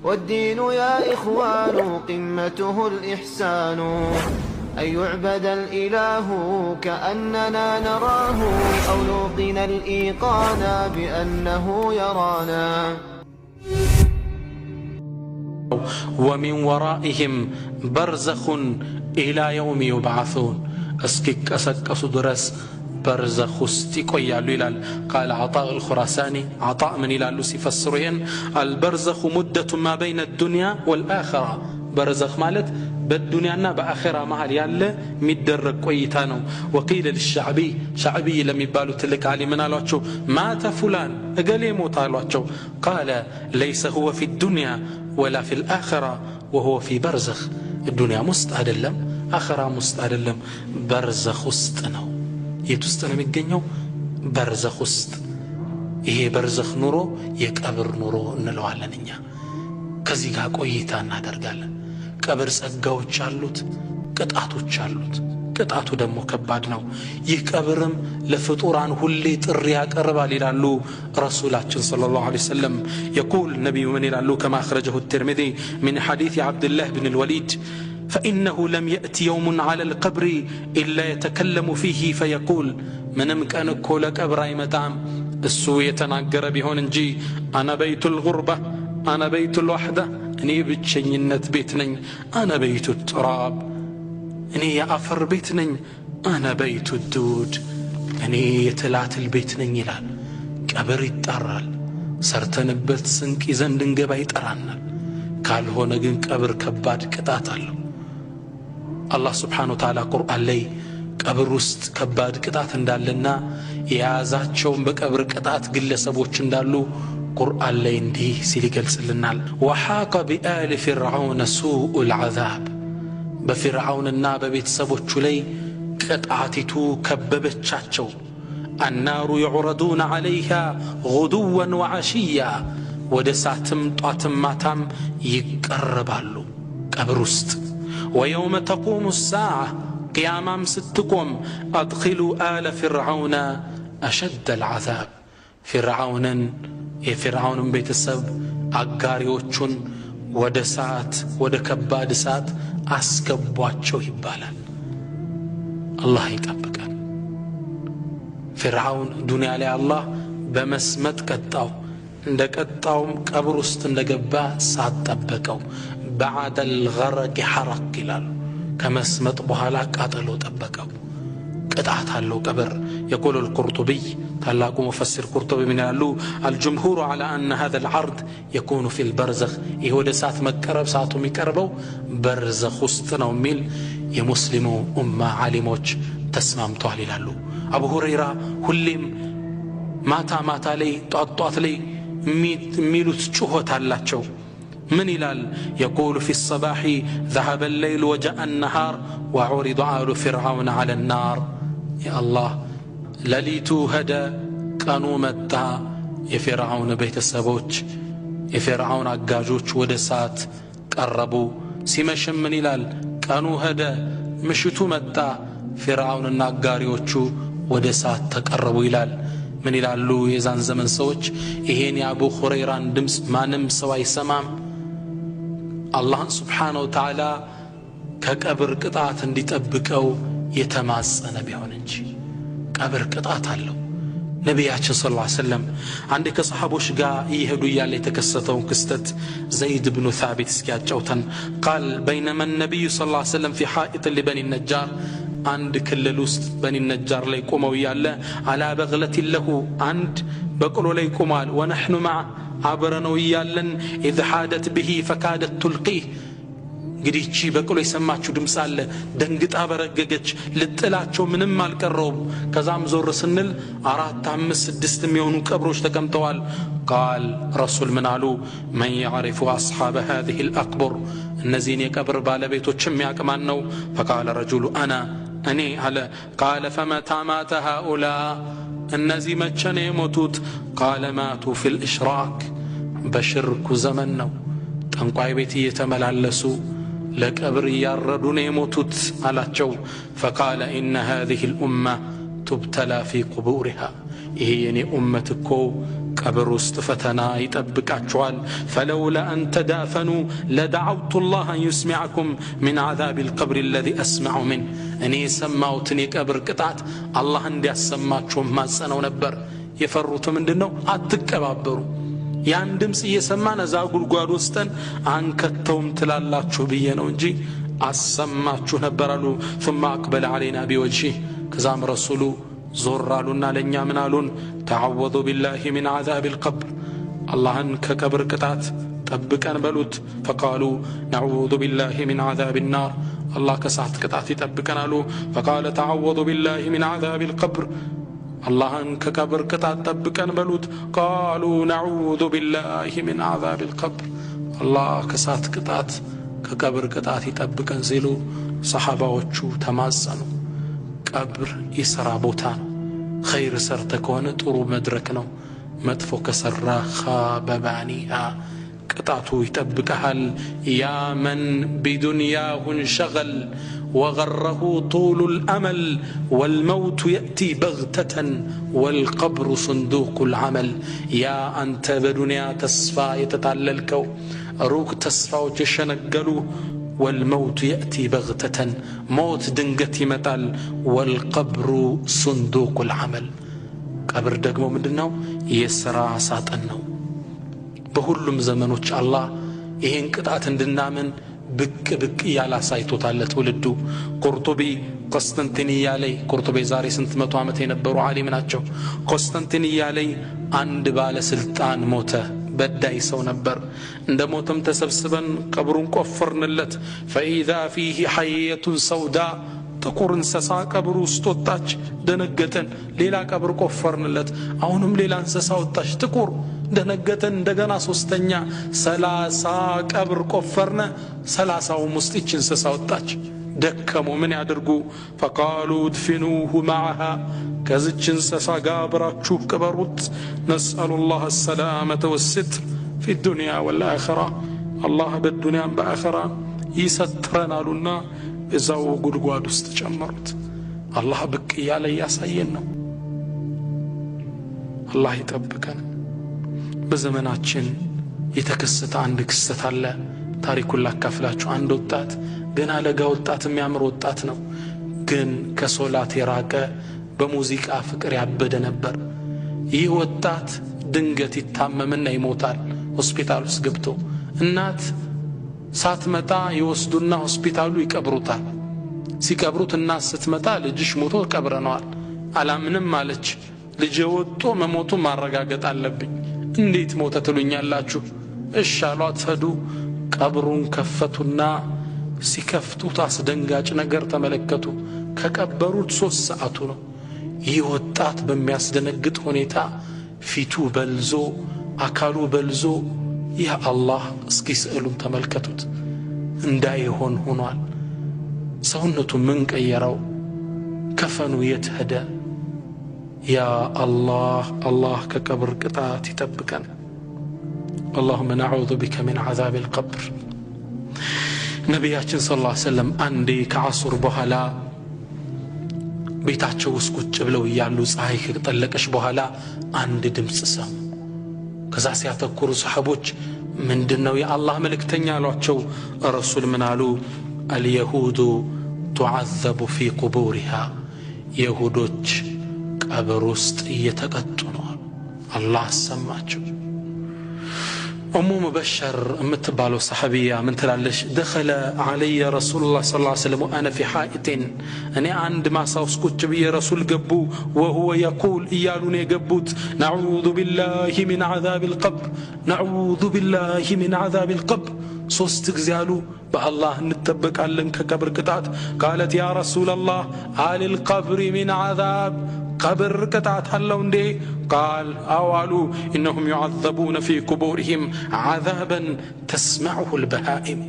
والدين يا إخوان قمته الإحسان أن يعبد الإله كأننا نراه أو نوقن الإيقان بأنه يرانا ومن ورائهم برزخ إلى يوم يبعثون أسكك أسكس درس برزخ استيكو يالو إلال قال عطاء الخراساني عطاء من إلال سيفسرين البرزخ مدة ما بين الدنيا والآخرة برزخ مالت بالدنيا بآخرة محل يالا مدرق قويتانو وقيل للشعبي شعبي لم يبالو تلك علي من الواتشو مات فلان اقالي موت الواتشو قال ليس هو في الدنيا ولا في الآخرة وهو في برزخ الدنيا مستعد اللم آخرة مستعد اللم برزخ استنو يتستنى مجنيو برزخ است ይሄ በርዘኽ ኑሮ የቀብር ኑሮ እንለዋለን እኛ ከዚህ ጋር ቆይታ እናደርጋለን ቀብር ጸጋዎች አሉት ቅጣቶች አሉት ቅጣቱ ደግሞ ከባድ ነው ይህ ቀብርም ለፍጡራን ሁሌ ጥሪ ያቀርባል ይላሉ ረሱላችን ሰለላሁ ዐለይሂ ወሰለም يقول نبي من ይላሉ كما أخرجه الترمذي من حديث عبد الله بن الوليد فإنه لم يأتي يوم على القبر إلا يتكلم فيه فيقول منم كان كل قبر يمتام السو يتناقر بهون انجي أنا بيت الغربة أنا بيت الوحدة أني بتشينت بيتني أنا بيت التراب أني أفر بيتني أنا بيت الدود أني يتلات البيتني يلال قبر يتطرال سرتنبت سنك إذن دنقبا يترانال قال هنا جن قبر كباد قطات الله الله سبحانه وتعالى قرآن لي قبر ውስጥ ከባድ ቅጣት እንዳለና የያዛቸውን በቀብር ቅጣት ግለሰቦች እንዳሉ ቁርአን ላይ እንዲህ ሲል ይገልጽልናል وحاق بآل فرعون سوء العذاب በፍርዓውንና በቤተሰቦቹ ላይ ቅጣቲቱ ከበበቻቸው النار يعرضون عليها غدوا وعشيا ودساتم طاتم ماتام يقربالو قبر ውስጥ ويوم تقوم الساعة قيامام ستكم أدخلوا آل فرعون أشد العذاب فرعون بيتسب أقاريوچون ودسات ودكباد سات أسكبواتشو يبالا الله يطبق فرعون دنيا لي الله بمسمت قطاو እንደቀጣውም ቀብር ውስጥ እንደገባ ሳትጠበቀው بعد الغرق حرق ይላል ከመስመጥ በኋላ ቃጠሎ ጠበቀው ቅጣት አለው ቀብር يقول القرطبي ታላቁ مفسر قرطبي من ያሉ الجمهور على أن هذا العرض يكون في البرزخ ይወደ ሳት መቀረብ ሳቱ የሚቀርበው በርዘኽ ውስጥ ነው ሚል የሙስሊሙ ኡማ ዓሊሞች ተስማምተዋል ይላሉ አቡ ሁረይራ ሁሌም ማታ ላይ ጧት ላይ ሚሉት ጩኸት አላቸው من إلال يقول في الصباح ذهب الليل وجاء النهار وعرض آل فرعون على النار يا الله لليتو هدى كانوا متى يفرعون بيت السبوج يفرعون عقاجوش ودسات قربوا سيمشم من إلال كانوا هدى مشتو متى فرعون النقاريوشو ودسات تقربوا إلال من إلالو يزان زمن سوج إهين يا أبو خريران دمس ما نم سواي سمام الله سبحانه وتعالى كقبر قطعت እንዲጠብቀው የተማጸነ ቢሆን እንጂ ቀብር ቅጣት አለው ነብያችን ሰለላሁ ዐለይሂ ወሰለም አንድ ከሰሃቦች ጋር ይሄዱ ያለ የተከሰተው ክስተት ዘይድ ኢብኑ ثابت እስኪያጫውተን قال بينما النبي صلى الله عليه وسلم في حائط لبني النجار عند كلل ውስጥ بني النجار ላይ ቆመው ያለ على بغلة له عند በቅሎ ላይ ቆማል ونحن مع አብረነው ያለን اذ حادت به فكادت تلقيه ግዲቺ በቅሎ የሰማችሁ ድምጽ አለ ደንግጣ በረገገች ልጥላቸው ምንም አልቀረውም ከዛም ዞር ስንል 4 5 6 የሚሆኑ ቀብሮች ተቀምጠዋል قال رسول من አሉ من يعرف اصحاب هذه الاقبر እነዚህን የቀብር ባለቤቶችም ያቅማን ነው فقال رجل انا اني على قال فمتى مات هؤلاء እነዚህ መቼ ነው የሞቱት قال ماتوا في الاشراك በሽርኩ ዘመን ነው ጠንቋይ ቤት እየተመላለሱ ለቀብር ያረዱን የሞቱት አላቸው فقال ان هذه الامه تبتلى في قبورها ይሄ የኔ ኡመት እኮ ቀብር ውስጥ ፈተና ይጠብቃችኋል فلولا أن تدافنوا لدعوت الله أن يسمعكم من عذاب القبر الذي أسمع منه እኔ ሰማውትን የቀብር ቅጣት አላህ እንዲያሰማችሁ ማጸነው ነበር የፈሩት ምንድነው አትቀባበሩ ያን ድምጽ እየሰማን እዛ ጉድጓድ ውስጥን አንከተውም ትላላችሁ ብዬ ነው እንጂ አሰማችሁ ነበር አሉ ثم أقبل علينا بوجهه ከዛም ረሱሉ ዞራሉና ለኛ ምን አሉን تعوذوا بالله من عذاب القبر اللهን ከቀብር ቅጣት ጠብቀን በሉት فقالوا نعوذ بالله من عذاب النار الله ከሳት ቅጣት ይጠብቀን አሉ فقال تعوذوا بالله من عذاب القبر اللهን ከቀብር ቅጣት ጠብቀን በሉት قالوا نعوذ بالله من عذاب القبر الله ከሳት ቅጣት ከቀብር ቅጣት ይጠብቀን ሲሉ ሰሃባዎቹ ተማጸኑ ቀብር የሥራ ቦታ ነው ኸይር ሰርተ ከሆነ ጥሩ መድረክ ነው መጥፎ ከሰራ ኻበባኒሃ ቅጣቱ ይጠብቀሃል ያ መን ቢዱንያሁ እንሸገል وغره طول الأمل والموت يأتي بغتة والقبر صندوق العمل يا أنت بدنيا تسفى يتتعللكو روك تسفى وتشنقلو والموت يأتي بغتة موت دنقتي متال والقبر صندوق العمل قبر دقمو مدنو يسرى ساتنو بهلم زمنوش الله ይሄን ቅጣት እንድናምን ብቅ ብቅ ያላ ሳይቶታል ለትውልዱ ቁርጡቢ ቆስጠንጢንያ ላይ ቁርጡቢ ዛሬ ስንት መቶ ዓመት የነበሩ ዓሊም ናቸው ቆስጠንጢንያ ላይ አንድ ባለ ስልጣን ሞተ በዳይ ሰው ነበር እንደ ሞተም ተሰብስበን ቀብሩን ቆፈርንለት فإذا فيه حية سوداء ጥቁር እንስሳ ቀብሩ ውስጥ ወጣች ደነገጠን ሌላ ቀብር ቆፈርንለት አሁንም ሌላ እንስሳ ወጣች ጥቁር ደነገጠን እንደገና ሶስተኛ 30 ቀብር ቆፈርነ 30ው ውስጥ እቺ እንስሳ ወጣች ደከሙ ምን ያድርጉ فقالوا ادفنوه معها ከዚች እንስሳ ጋር አብራችሁ ቅበሩት نسأل الله السلامة والستر في الدنيا والآخرة الله بالدنيا والآخرة يسترنا እዛው ጉድጓድ ውስጥ ጨመሩት አላህ ብቅ ያለ ያሳየን ነው አላህ ይጠብቀን በዘመናችን የተከሰተ አንድ ክስተት አለ ታሪኩን ላካፍላችሁ አንድ ወጣት ገና ለጋ ወጣት የሚያምር ወጣት ነው ግን ከሶላት የራቀ በሙዚቃ ፍቅር ያበደ ነበር ይህ ወጣት ድንገት ይታመምና ይሞታል ሆስፒታል ውስጥ ገብቶ እናት ሳትመጣ ይወስዱና ሆስፒታሉ ይቀብሩታል ሲቀብሩት እናት ስትመጣ ልጅሽ ሞቶ ቀብረነዋል አላምንም አለች ልጅ ወጥቶ መሞቱ ማረጋገጥ አለብኝ እንዴት ሞተ ትሉኛላችሁ እሺ አሏት ሄዱ ቀብሩን ከፈቱና ሲከፍቱት አስደንጋጭ ነገር ተመለከቱ ከቀበሩት 3 ሰዓቱ ነው ይህ ወጣት በሚያስደነግጥ ሁኔታ ፊቱ በልዞ አካሉ በልዞ ያ አላህ እስኪ ስዕሉን ተመልከቱት እንዳይሆን ሆኗል ሰውነቱ ምን ቀየረው ከፈኑ የት ሄደ ያ አላህ አላህ ከቀብር ቅጣት ይጠብቀን اللهم نعوذ بك من عذاب القبر ነብያችን ሰለላሁ ዐለይሂ ወሰለም አንዴ ከዓሱር በኋላ ቤታቸው ውስጥ ቁጭ ብለው ያሉ ፀሐይ ከጠለቀሽ በኋላ አንድ ድምጽ ሰሙ ከዛ ሲያተኩሩ ሰሃቦች ምንድነው የአላህ መልእክተኛ አሏቸው ረሱል ምን አሉ اليهود تعذب في قبورها يهودوች ቀብር ውስጥ እየተቀጡ ነው አላህ ሰማቸው ام مبشر امتبالو صحابيه من تلالش دخل علي رسول الله صلى الله عليه وسلم وانا في حائط اني عند ما صوص كنت بي رسول قبو وهو يقول ايالون يقبوت نعوذ بالله من عذاب القبر نعوذ بالله من عذاب القبر ሶስት ጊዜ አሉ በአላህ እንተበቃለን ከቀብር ቅጣት قالت يا رسول الله هل القبر من عذاب قبر قطعت الله እንዴ قال اوالو انهم يعذبون في قبورهم عذابا تسمعه البهائم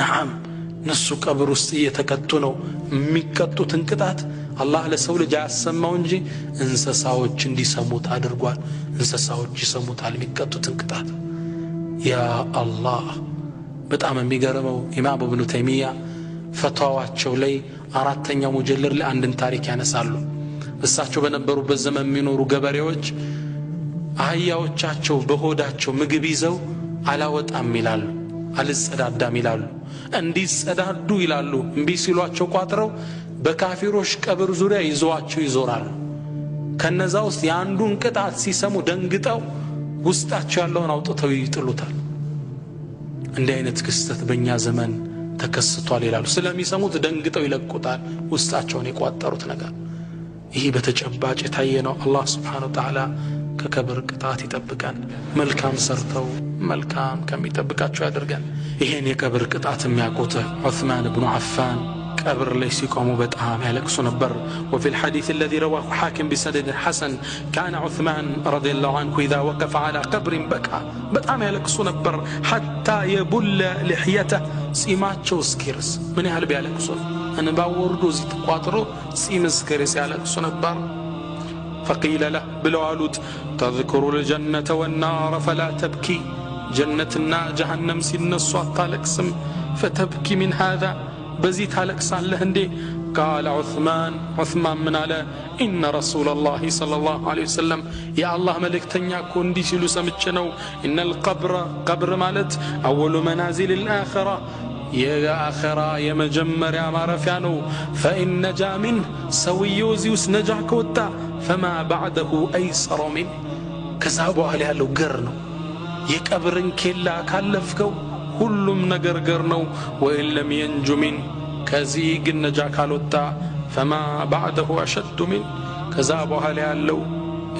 نعم نسو قبر ውስጥ እየተቀጡ ነው የሚቀጡትን ቅጣት አላህ ለሰው ልጅ ያሰማው እንጂ እንስሳዎች እንዲሰሙት አድርጓል እንስሳዎች ይሰሙታል የሚቀጡትን ቅጣት ያ አላህ በጣም የሚገርመው ኢማም ኢብኑ ተይሚያ ፈታዋቸው ላይ አራተኛው ሙጀለድ ላይ አንድን ታሪክ ያነሳሉ እሳቸው በነበሩበት ዘመን የሚኖሩ ገበሬዎች አህያዎቻቸው በሆዳቸው ምግብ ይዘው አላወጣም ይላሉ፣ አልጸዳዳም ይላሉ። እንዲጸዳዱ ይላሉ እምቢ ሲሏቸው ቋጥረው በካፊሮች ቀብር ዙሪያ ይዘዋቸው ይዞራሉ። ከነዛ ውስጥ የአንዱን ቅጣት ሲሰሙ ደንግጠው ውስጣቸው ያለውን አውጥተው ይጥሉታል። እንዲህ አይነት ክስተት በእኛ ዘመን ተከስቷል ይላሉ። ስለሚሰሙት ደንግጠው ይለቁታል ውስጣቸውን የቋጠሩት ነገር። ይህ በተጨባጭ የታየ ነው። አላህ ስብሓነሁ ወተዓላ ከቀብር ቅጣት ይጠብቀን። መልካም ሰርተው መልካም ከሚጠብቃቸው ያደርገን። ይሄን የቀብር ቅጣት የሚያውቁት ዑስማን ብኑ አፋን ቀብር ላይ ሲቆሙ በጣም ያለቅሱ ነበር። وفي الحديث الذي رواه حاكم بسند حسن كان عثمان رضي الله عنه إذا وقف على قبر بكى በጣም ያለቅሱ ነበር حتى يبل لحيته ጺማቸው እስኪርስ። ምን ያህል ቢያለቅሱ እንባው ወርዶ እዚህ ተቋጥሮ ጺም እስኪርስ ያለቅሱ ነበር። فقيل له بلوالوت تذكر الجنة والنار فلا تبكي جنتنا جهنم سينسوا تالكسم فتبكي من هذا بزيت هلكس الله هندي. قال عثمان من على إن رسول الله صلى الله عليه وسلم يا الله ملك تنياكو اندي سيلو سمتشنو إن القبر قبر مالت أول منازل الآخرة يا آخرة يا مجمر يا معرفيانو فإن نجا منه سويوزيوس نجا كوتا فما بعده أيسر منه كذابوا عليها لو قرنو يكبرن كلا كالفكو ሁሉም ነገር ገር ነው። وإن لم ينج من ከዚህ ግን ነጃ ካልወጣ فما بعده أشد من ከዛ በኋላ ያለው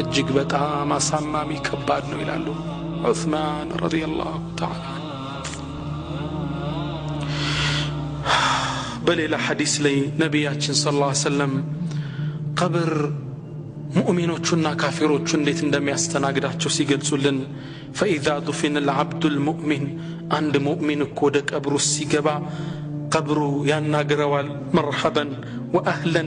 እጅግ በጣም አሳማሚ ከባድ ነው ይላሉ ዑስማን ረዲየላሁ ተዓላ። በሌላ ሐዲስ ላይ ነቢያችን ሰለላሁ ዐለይሂ ወሰለም ቀብር ሙእሚኖቹና ካፊሮቹ እንዴት እንደሚያስተናግዳቸው ሲገልጹልን فإذا دفن العبد المؤمن عند مؤمن كود قبر السيغبا قبر يناغروال مرحبا واهلا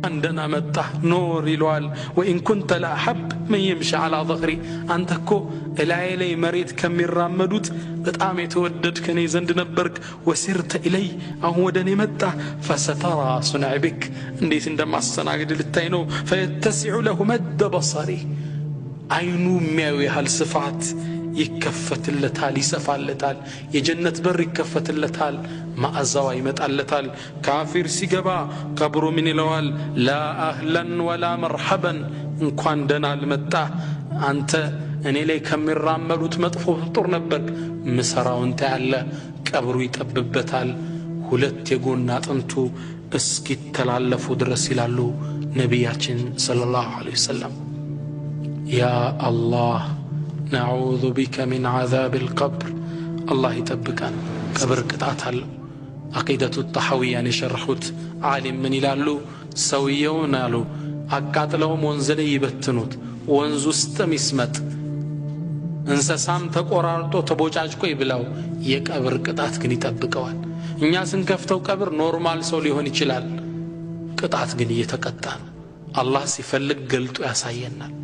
عندنا متى نور يلوال وان كنت لا حب من يمشي على ظهري انت كو الى مريت كم يرامدوت بطعم يتودد كني زند نبرك وسرت الي اهو ودني متى فسترى صنع بك انديت عندما استناغد للتاينو فيتسع له مد بصري አይኑ የሚያዩ ያህል ስፋት ይከፈትለታል፣ ይሰፋለታል። የጀነት በር ይከፈትለታል፣ ማዕዛዋ ይመጣለታል። ካፊር ሲገባ ቀብሩ ምን ይለዋል? ላ አህለን ወላ መርሐበን፣ እንኳን ደህና አልመጣህ አንተ እኔ ላይ ከሚራመዱት መጥፎ ፍጡር ነበር። ምሰራውን ታያለህ። ቀብሩ ይጠብበታል፣ ሁለት የጎን አጥንቱ እስኪተላለፉ ድረስ ይላሉ ነቢያችን ሰለላሁ ዐለይሂ ወሰለም። يا الله نعوذ بك من عذاب القبر. الله يطبقن قبر قطعتال. عقيدة الطحاوية يشرحوت عالم من يلالو سويون قالو አቃጥለውም ወንዝ ላይ ይበትኑት፣ ወንዙ ውስጥ ሚስመጥ እንሰሳም ተቆራርጦ ተቦጫጭቆ ይብላው። የቀብር ቅጣት ግን ይጠብቀዋል። እኛ ስንከፍተው ቀብር ኖርማል ሰው ሊሆን ይችላል፣ ቅጣት ግን እየተቀጣ ነው። አላህ ሲፈልግ ገልጦ ያሳየናል።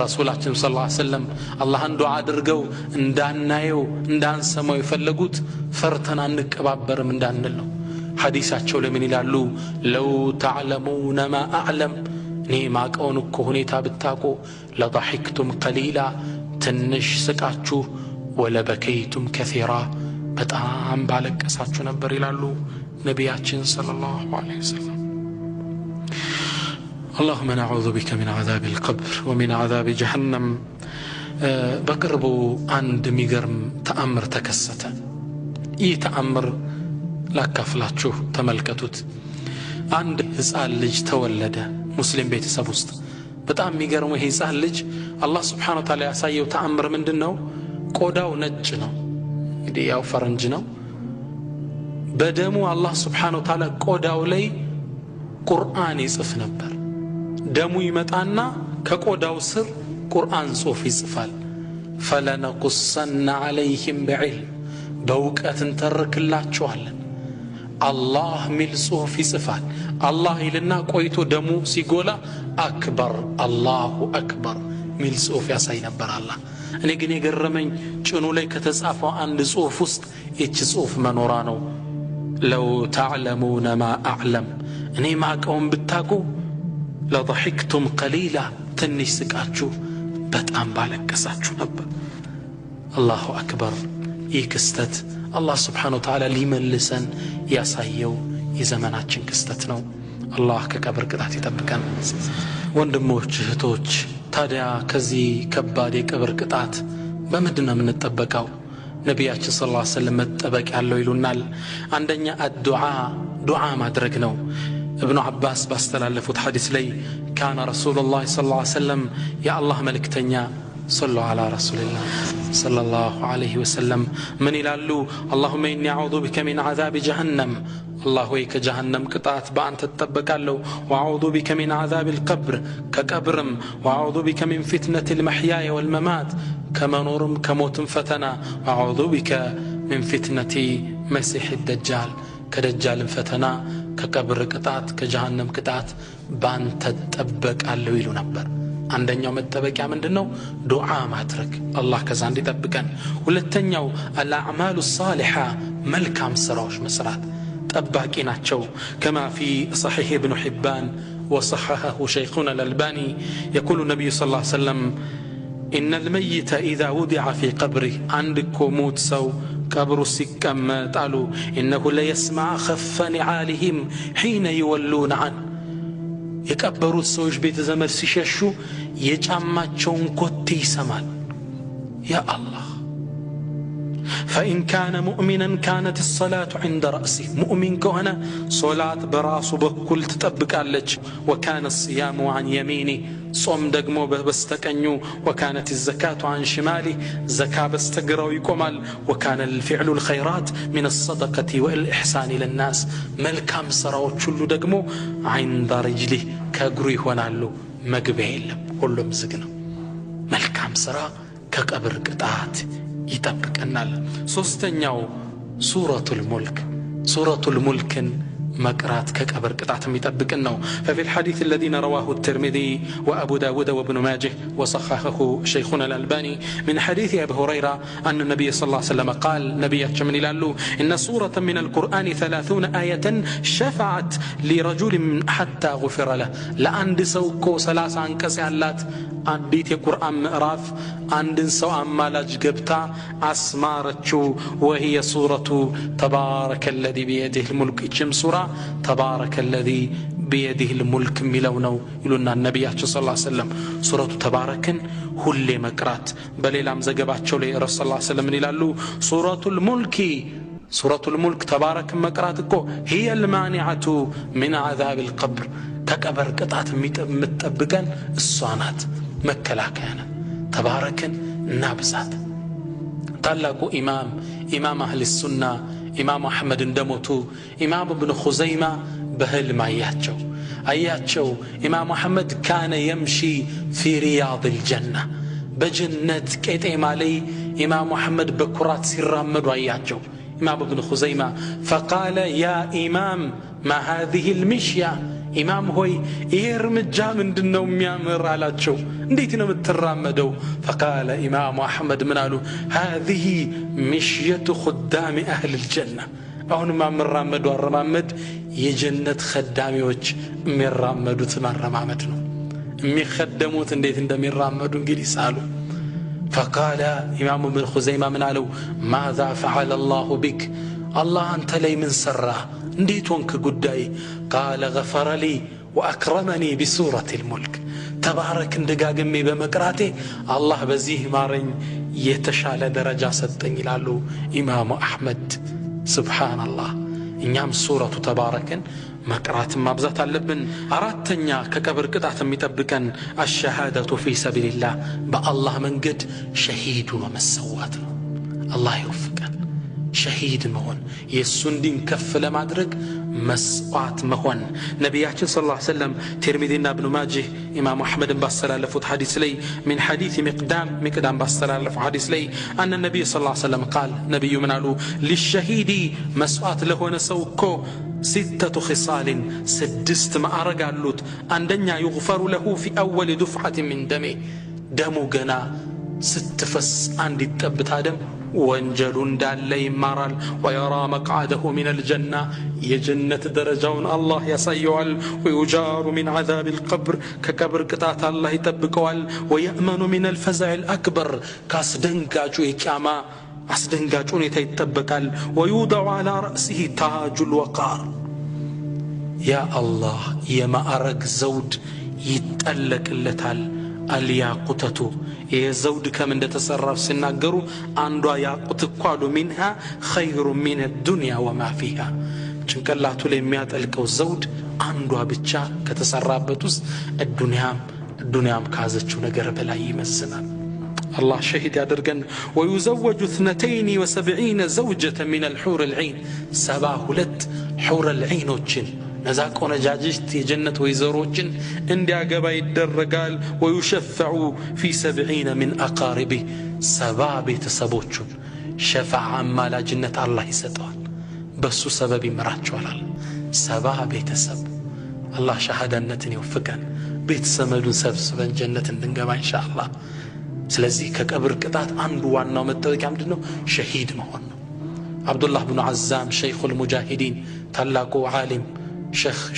ረሱላችን ሰለላሁ ዐለይሂ ወሰለም አላህን ዱዓ አድርገው እንዳናየው እንዳንሰማው የፈለጉት ፈርተን አንቀባበርም እንዳንል ነው። ሐዲሳቸው ለምን ይላሉ? ለው ተዕለሙነ ማ አዕለም፣ እኔ ማቀውን እኮ ሁኔታ ብታቁ፣ ለضحክቱም ቀሊላ፣ ትንሽ ስቃችሁ፣ ወለበከይቱም ከሲራ፣ በጣም ባለቀሳችሁ ነበር ይላሉ ነቢያችን ሰለላሁ ዐለይሂ ወሰለም። اللهم نعوذ بك من عذاب القبر ومن عذاب جهنم. بقربو عند ميغرم تأمر تكسته. تأمر لا كفلاتشو تملكتوت. عند هزال لج تولد مسلم بيت سبوست بتأم ميغرم هزال لج الله سبحانه وتعالى يسايو تأمر من دنو قوداو نجنو يدي ياو فرنجنو بدمو الله سبحانه وتعالى قوداو لي قرآن يصف نبر ደሙ ይመጣና ከቆዳው ስር ቁርአን ጽሑፍ ይጽፋል። ፈለነቁሰነ ዐለይሂም ቢዕልም፣ በእውቀት እንተርክላቸዋለን። አላህ ሚል ጽሑፍ ይጽፋል። አላህ ይልና ቆይቶ ደሙ ሲጎላ አክበር አላሁ አክበር ሚል ጽሑፍ ያሳይ ነበር አላህ። እኔ ግን የገረመኝ ጭኑ ላይ ከተጻፈው አንድ ጽሑፍ ውስጥ ይህች ጽሑፍ መኖራ ነው። ለው ተዕለሙነ ማ አዕለም፣ እኔ ማቀውን ብታቁ ለضحክቱም ቀሊላ፣ ትንሽ ስቃችሁ፣ በጣም ባለቀሳችሁ ነበር። አላሁ አክበር። ይህ ክስተት አላህ ስብሓነሁ ወተዓላ ሊመልሰን ያሳየው የዘመናችን ክስተት ነው። አላህ ከቀብር ቅጣት ይጠብቀን። ወንድሞች እህቶች፣ ታዲያ ከዚህ ከባድ የቀብር ቅጣት በምንድን ነው የምንጠበቀው? ነቢያችን ሰለላሁ ዐለይሂ ወሰለም መጠበቅ ያለው ይሉናል። አንደኛ ዱዓ ማድረግ ነው። ابن عباس باستلالفوت حديث لي كان رسول الله صلى الله عليه وسلم يا الله ملكتنيا صلوا على رسول الله صلى الله عليه وسلم من يلالو اللهم إني أعوذ بك من عذاب جهنم الله ويك جهنم قطعت بأن تتبقالو وأعوذ بك من عذاب القبر كقبرم وأعوذ بك من فتنة المحيا والممات كما نورم كموت فتنا وأعوذ بك من فتنة مسيح الدجال كدجال فتنا ከቀብር ቅጣት ከጀሃነም ቅጣት ባንተ ተጠበቃለሁ ይሉ ነበር። አንደኛው መጠበቂያ ምንድነው? ዱዓ ማድረግ አላህ ከዛ እንዲጠብቀን። ሁለተኛው አልአዕማሉ ሷሊሃ መልካም ስራዎች መስራት ጠባቂ ናቸው። كما في صحيح ابن حبان وصححه شيخنا الألباني يقول النبي صلى الله عليه وسلم إن الميت إذا وضع في قبره عندكم موت سو كبر سكما تعالوا إنه ليسمع خف نعالهم حين يولون عنه يكبروا السوج بيت زمر سيششو يجمع چون كتي سمان يا الله فإن كان مؤمنا كانت الصلاة عند رأسه مؤمن كهنا صلاة براس بكل تطبق عليك وكان الصيام عن يمينه صوم دقمو بستقنيو وكانت الزكاة عن شماله زكاة بستقروا يقومال وكان الفعل الخيرات من الصدقة والإحسان للناس ملكام سراو تشلو دقمو عند رجله كقري هونالو مقبيل كله مزقنا ملكام سرا كقبر قطعات يطبقنال ሶስተኛው ሱረቱል ሙልክን مقرات كقبر قطعت يطبقن ነው ففي الحديث الذين رواه الترمذي وابو داود وابن ماجه وصححه شيخنا الألباني من حديث ابي هريره ان النبي صلى الله عليه وسلم قال نبياتنا من يلالو ان سوره من القران 30 ايه شفعت لرجل حتى غفر له لعند سوكو 30 አንቀጽ ያላት አንዲት የቁርአን ምዕራፍ አንድን ሰው አማላጅ ገብታ አስማረችው وهي سوره تبارك الذي بيده الملك እችም ሱራ تبارك الذي بيده الملك ሚለውነው ይሉና ነብያችን ሰለላሁ ዐለይሂ ወሰለም ሱረቱ ተባረክን ሁሌ መቅራት በሌላም ዘገባቸው ላይ ረሱላህ ሰለላሁ ዐለይሂ ወሰለም ይላሉ ሱረቱል ሙልክ ተባረክ መቅራት እኮ هي المانعه من عذاب القبر ከቀብር ቅጣት የምትጠብቀን እሷ ናት መከላከያና ተባረክን እናብዛት ታላቁ ኢማም አህሊ ሱና ኢማም አህመድ እንደሞቱ ኢማም ኢብኑ ኹዘይማ በህልም አያቸው ኢማም አህመድ ካነ يمشي في رياض الجنة በጀነት ቄጤማ ላይ ኢማም አህመድ በኩራት ሲራመዱ አያቸው ኢማም ኢብኑ ኹዘይማ فقال يا إمام ما هذه المشية ኢማም ሆይ ይሄ እርምጃ ምንድነው የሚያምር አላቸው እንዴት ነው የምትራመደው فقال ኢማም አህመድ ምን አሉ هذه مشية خدام أهل الجنة አሁን ማምራመዱ አረማመድ የጀነት ኸዳሚዎች የሚራመዱት ማረማመድ ነው የሚخدሙት እንዴት እንደሚራመዱ እንግዲህ ሳሉ فقال ኢማም ኢብኑ ኹዘይማ ምን አለው ماذا فعل الله بك الله أنت لي من سره እንዴት ወንክ ጉዳይ قال غفر لي واكرمني بسوره الملك تبارك እንደጋግሜ በመቅራቴ አላህ በዚህ ማረኝ የተሻለ ደረጃ ሰጠኝ ይላሉ ኢማሙ አህመድ ሱብሃንአላህ እኛም ሱረቱ ተባረክን መቅራት ማብዛት አለብን አራተኛ ከቀብር ቅጣት የሚጠብቀን الشهاده في سبيل الله በአላህ መንገድ ሸሂድ መሰዋት ነው አላህ ይወፍቀን شهيد مهون يسون دين كف لمادرق مسقات مهون نبياتنا صلى الله عليه وسلم ترمذينا ابن ماجه إمام أحمد باستلال لفوت حديث لي من حديث مقدام باستلال لفوت حديث لي أن النبي صلى الله عليه وسلم قال نبي منالو للشهيد مسقات له نسوكو 6 خصال 6 ما أرقالوت أن دنيا يغفر له في أول دفعة من دمه دمو قنا ስትፈስ አንዲት ጠብታ ደም ወንጀሉ እንዳለ ይማራል። ወየራ መቅዓደሁ ሚነል ጀና የጀነት ደረጃውን አላህ ያሳየዋል። ወዩጃሩ ሚን ዐዛቢል ቀብር ከቀብር ቅጣት አላህ ይጠብቀዋል። ወየእመኑ ሚነል ፈዘዒል አክበር ካስደንጋጩ የቂያማ አስደንጋጭ ሁኔታ ይጠበቃል። ወዩደዑ ዐላ ረእሲሂ ታጁል ወቃር ያ አላህ የማዕረግ ዘውድ ይጠለቅለታል። አልያቁተቱ የዘውድ ከም እንደተሰራው ሲናገሩ አንዷ ያቁት ኳሉ ሚንሃ ኸይሩ ሚን ዱንያ ወማ ፊሃ ጭንቅላቱ ላይ የሚያጠልቀው ዘውድ አንዷ ብቻ ከተሰራበት ውስጥ ዱንያም ካዘችው ነገር በላይ ይመስላል። الله شهد يادرغن ويزوج 72 زوجة من الحور العين 72 حور العينوችን ነዛ ቆነጃጅት የጀነት ወይዘሮችን እንዲያገባ ይደረጋል። ويشفع في 70 من أقاربه 70 ቤተሰቦቹን ሸፋዓ አማላጅነት አላህ ይሰጠዋል። በሱ ሰበብ ይመራቸዋል። 70 ቤተሰብ አላህ ሸሃዳነትን ይወፍቀን። ቤተሰመዱን ሰብስበን ጀነት እንድንገባ ኢንሻአላህ። ስለዚህ ከቀብር ቅጣት አንዱ ዋናው መጠበቂያ ምንድነው? ሸሂድ መሆን ነው። አብዱላህ ብኑ አዛም ሸይኹል ሙጃሂዲን ታላቁ ዓሊም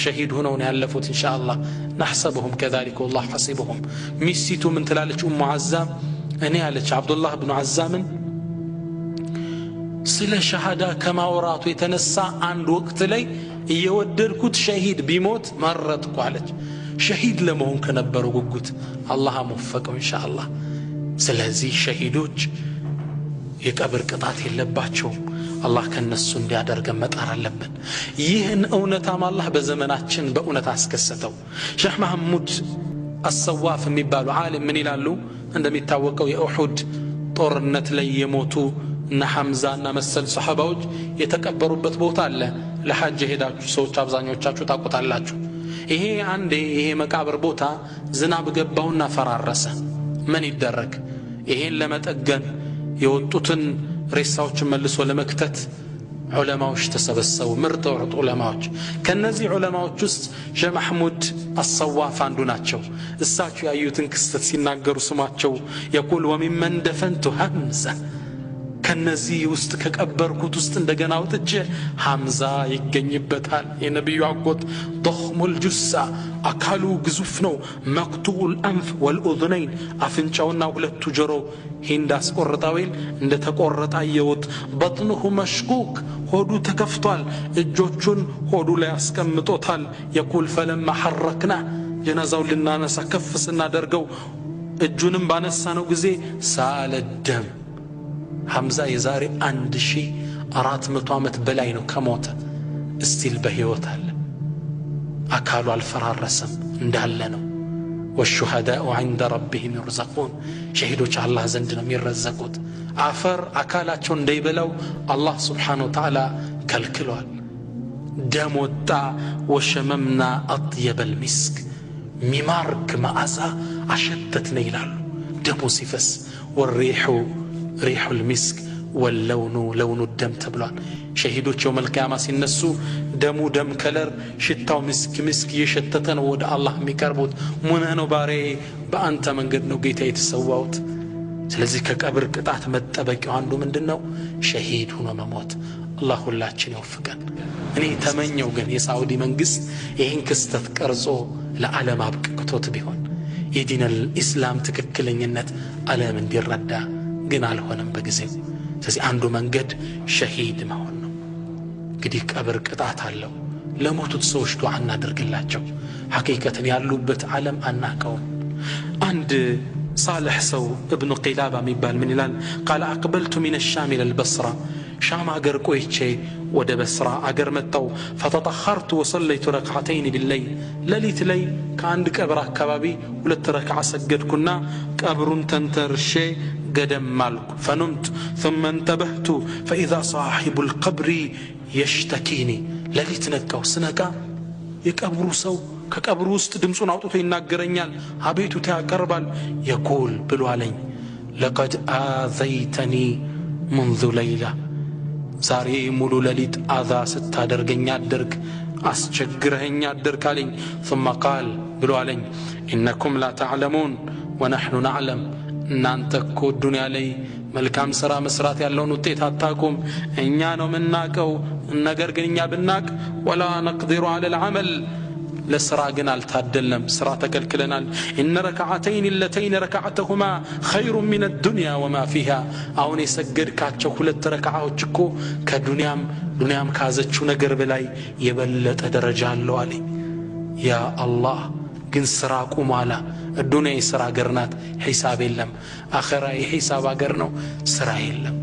ሸሂድ ሆነው ነው ያለፉት ኢንሻአላህ። نحسبهم كذلك والله حسبهم ሚስቱ ምን ትላለች? ኡሙ አዛም እኔ አለች አብዱላህ ብኑ አዛምን ስለ ሸሃዳ ከማውራቱ የተነሳ አንድ ወቅት ላይ እየወደድኩት ሸሂድ ቢሞት መረጥኩ አለች። ሸሂድ ለመሆን ከነበረው ጉጉት አላህ አወፈቀው ኢንሻአላህ። ስለዚህ ሸሂዶች የቀብር ቅጣት የለባቸውም። አላህ ከነሱ እንዲያደርገን መጣር አለብን። ይህን እውነታም አላህ በዘመናችን በእውነት አስከሰተው። ሼህ መሐሙድ አሰዋፍ የሚባሉ ዓሊም ምን ይላሉ? እንደሚታወቀው የኡሁድ ጦርነት ላይ የሞቱ እነ ሐምዛና መሰል ሱሐባዎች የተቀበሩበት ቦታ አለ። ለሐጅ ሄዳችሁ ሰዎች አብዛኞቻችሁ ታውቁታላችሁ። ይሄ መቃብር ቦታ ዝናብ ገባውና ፈራረሰ። ምን ይደረግ? ይሄን ለመጠገን የወጡትን ሬሳዎችን መልሶ ለመክተት ዑለማዎች ተሰበሰቡ። ምርጥ ዑለማዎች። ከነዚህ ዑለማዎች ውስጥ ሼህ መሐሙድ አሰዋፍ አንዱ ናቸው። እሳቸው ያዩትን ክስተት ሲናገሩ ስማቸው يقول وممن دفنت حمزة ከነዚህ ውስጥ ከቀበርኩት ውስጥ እንደገና ወጥቼ ሐምዛ ይገኝበታል። የነብዩ አጎት ضخم الجثة አካሉ ግዙፍ ነው። مقطوع الأنف والأذنين አፍንጫውና ሁለቱ ጆሮ ሂንድ አስቆርጣዊል እንደ ተቆረጣ የወጥ بطنه مشقوق ሆዱ ተከፍቷል። እጆቹን ሆዱ ላይ አስቀምጦታል። يقول فلما حركنا ጀናዛው ልናነሳ ከፍ ስናደርገው እጁንም ባነሳነው ጊዜ ሳለ ደም ሐምዛ የዛሬ 1400 ዓመት በላይ ነው ከሞተ እስቲል በህይወት አለ። አካሉ አልፈራረሰም እንዳለ ነው። والشهداء عند ربهم يرزقون شهيدوች አላህ ዘንድ ነው የሚረዘቁት። አፈር አካላቸው እንዳይበላው አላህ Subhanahu Wa Ta'ala ከልክሏል። ደም ወጣ። وشممنا أطيب المسك ሚማርክ መዓዛ አሸተትን ይላሉ ደሙ ሲፈስ። والريح ريح المسك واللون لون الدم تبلان شهيدوች يوم القيامة ሲነሱ ደሙ ደም ከለር ሽታው ምስክ የሸተተን ወደ አላህ የሚቀርቡት ምን ነው? ባሬ በአንተ መንገድ ነው ጌታ የተሰዋውት። ስለዚህ ከቀብር ቅጣት መጠበቂያው አንዱ ምንድነው? ሸሂድ ሆኖ መሞት። አላህ ሁላችን ይወፍቀን። እኔ ተመኘው ግን የሳውዲ መንግስት ይህን ክስተት ቀርጾ ለዓለም አብቅቶት ቢሆን የዲን አልኢስላም ትክክለኝነት ዓለም እንዲረዳ ግን አልሆነም በጊዜው። ስለዚህ አንዱ መንገድ ሸሂድ መሆን ነው። እንግዲህ ቀብር ቅጣት አለው። ለሞቱት ሰዎች ዱዓ እናድርግላቸው። ሐቂቀትን ያሉበት ዓለም አናቀውም። አንድ صالح ሰው ابن قلابة የሚባል ምን ይላል? قال أقبلت من الشام إلى البصرة شام አገር ቆይቼ ወደ በስራ አገር መጣው። فتطخرت وصليت ركعتين بالليل ለሊት ላይ ከአንድ ቀብር አካባቢ 2 ረክዓ ሰገድኩና ቀብሩን ተንተርሼ قدم مالك فنمت ثم انتبهت فإذا صاحب القبر يشتكيني لليت نكاو سنكا يقبرو سو كقبرو ውስጥ ድምጹን አውጥቶ ይናገረኛል። አቤቱ ያቀርባል። يقول ብሎ አለኝ لقد آذيتني منذ ليلة ዛሬ ሙሉ ለሊት አዛ ስታደርገኛ አደርክ አስቸግረኛ አደርክ አለኝ። ثم قال ብሎ አለኝ إنكم لا تعلمون ونحن نعلم እናንተ እኮ ዱንያ ላይ መልካም ሥራ መስራት ያለውን ውጤት አታውቁም፣ እኛ ነው የምናውቀው። ነገር ግን እኛ ብናቅ ወላ ነቅዲሩ ዐለል ዐመል ለሥራ ግን አልታደልንም፣ ሥራ ተከልክለናል። ኢነ ረክዓተይን ለተይን ረክዓተሁማ ኸይሩን ሚነ ዱንያ ወማ ፊሃ። አሁን የሰገድካቸው 2 ረክዓዎች እኮ ዱንያም ካዘችው ነገር በላይ የበለጠ ደረጃ አለው አለ። ያ አላህ ግን ሥራ ቁሟላ። ዱንያ የሥራ አገር ናት፣ ሒሳብ የለም። አኸራ የሒሳብ አገር ነው፣ ሥራ የለም።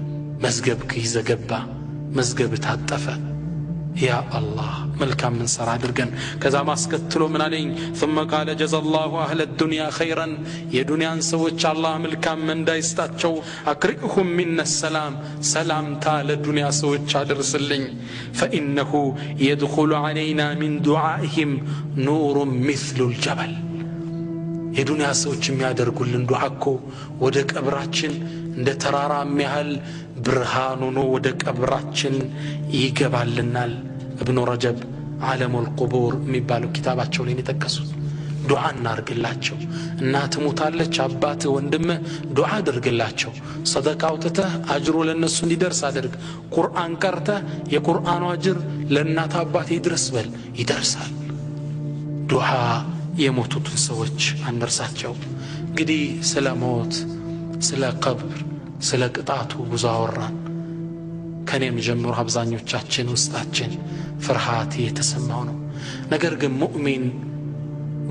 መዝገብክ ይዘገባ፣ መዝገብ ታጠፈ። ያ አላህ መልካም ምን ሥራ አድርገን። ከዛ ማስከትሎ ምን አለኝ? ثم قال جزا الله اهل الدنيا خيرا የዱንያን ሰዎች አላህ መልካም ምንዳ ይስጣቸው። አክሪሁም ሚነ السلام ሰላምታ ለዱንያ ሰዎች አድርስልኝ። فانه يدخل علينا من دعائهم نور مثل الجبل የዱንያ ሰዎች የሚያደርጉልን ዱዓ እኮ ወደ ቀብራችን እንደ ተራራ የሚያህል ብርሃን ሆኖ ወደ ቀብራችን ይገባልናል። እብኑ ረጀብ ዓለሙል ቁቡር የሚባለው ኪታባቸው ላይ የጠቀሱት ዱዓ እናርግላቸው። እናት ሞታለች፣ አባት ወንድምህ ዱዓ አድርግላቸው። ሰደቃ አውጥተህ አጅሩ ለነሱ እንዲደርስ አድርግ። ቁርአን ቀርተህ የቁርአኑ አጅር ለእናት አባት ይድረስ በል፣ ይደርሳል። ዱዓ የሞቱትን ሰዎች አንርሳቸው። እንግዲህ ስለ ሞት፣ ስለ ቀብር፣ ስለ ቅጣቱ ብዙ አወራን። ከኔም ጀምሮ አብዛኞቻችን ውስጣችን ፍርሃት የተሰማው ነው። ነገር ግን ሙእሚን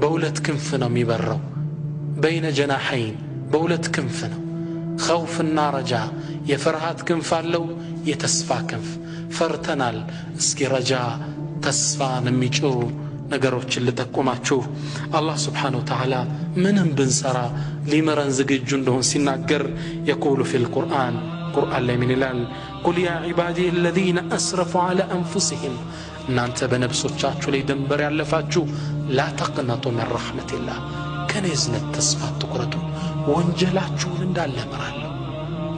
በሁለት ክንፍ ነው የሚበረው። በይነ ጀናሐይን በሁለት ክንፍ ነው። ኸውፍና ረጃ። የፍርሃት ክንፍ አለው፣ የተስፋ ክንፍ። ፈርተናል፣ እስኪ ረጃ ተስፋን የሚጭሩ ነገሮችን ልጠቁማችሁ። አላህ ስብሓነሁ ወተዓላ ምንም ብንሰራ ሊመረን ዝግጁ እንደሆን ሲናገር የቁሉ ፊል ቁርአን ላይ ምን ይላል? ቁል ያ ዒባዲየ አለዚነ አስረፉ ዐላ አንፉሲሂም፣ እናንተ በነፍሶቻችሁ ላይ ድንበር ያለፋችሁ ላ ተቅነጡ ሚን ረሕመቲላህ፣ ከኔ እዝነት ተስፋ አትቁረጡ፣ ወንጀላችሁን እንዳለ እምራለሁ።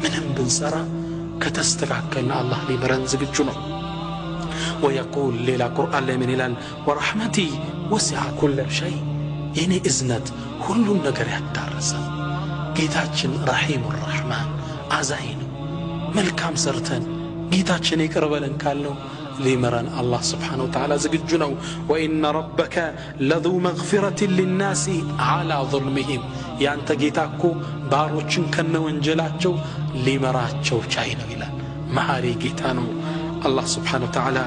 ምንም ብንሰራ ከተስተካከልን አላህ ሊመረን ዝግጁ ነው። ወየቁል ሌላ ቁርአን ላይ ምን ይላል? ወረሕመቲ ወሲዐ ኩለ ሸይ፣ የኔ እዝነት ሁሉን ነገር ያዳረሰ። ጌታችን ረሒሙ ረሕማን አዛኝ ነው። መልካም ሰርተን ጌታችን ይቅር በለን ካልነው ሊመረን አላህ ስብሓነሁ ወተዓላ ዝግጁ ነው። ወኢነ ረበከ ለዙ መግፊረትን ሊናሲ ዐላ ظልሚሂም፣ ያንተ ጌታ እኮ ባሮችን ከነ ወንጀላቸው ሊመራቸው ቻይ ነው ይላል። መሐሪ ጌታ ነው አላህ ስብሓነሁ ወተዓላ።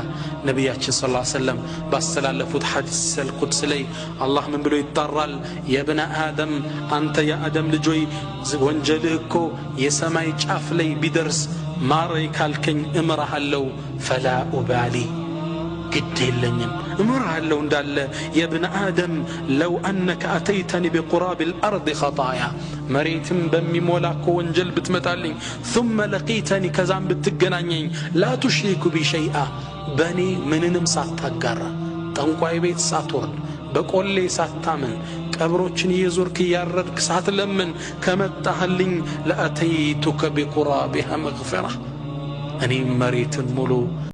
ነቢያችን ሰለላሁ ዐለይሂ ወሰለም ባስተላለፉት ሐዲስ አልቁድስ ላይ አላህ ምን ብሎ ይጣራል? የብነ አደም፣ አንተ የአደም ልጆይ ወንጀልህ እኮ የሰማይ ጫፍ ላይ ቢደርስ ማረይ ካልከኝ እምርሃለሁ፣ ፈላ ኡባሊ፣ ግድ የለኝም እምርሃለሁ እንዳለ። የብነ አደም ለው አነከ አተይተኒ ቢቁራብ ልአርድ ኸጣያ፣ መሬትም በሚሞላ እኮ ወንጀል ብትመጣልኝ፣ ثم ለቂተኒ፣ ከዛም ብትገናኘኝ፣ ላ ቱሽሪኩ ቢ ሸይአ፣ በእኔ ምንንም ሳታጋራ፣ ጠንቋይ ቤት ሳትወርድ፣ በቆሌ ሳታምን፣ ቀብሮችን እየዞርክ እያረድክ ሳትለምን ከመጣህልኝ፣ ለአተይቱከ ቢቁራቢሃ መግፊራ፣ እኔም መሬትን ሙሉ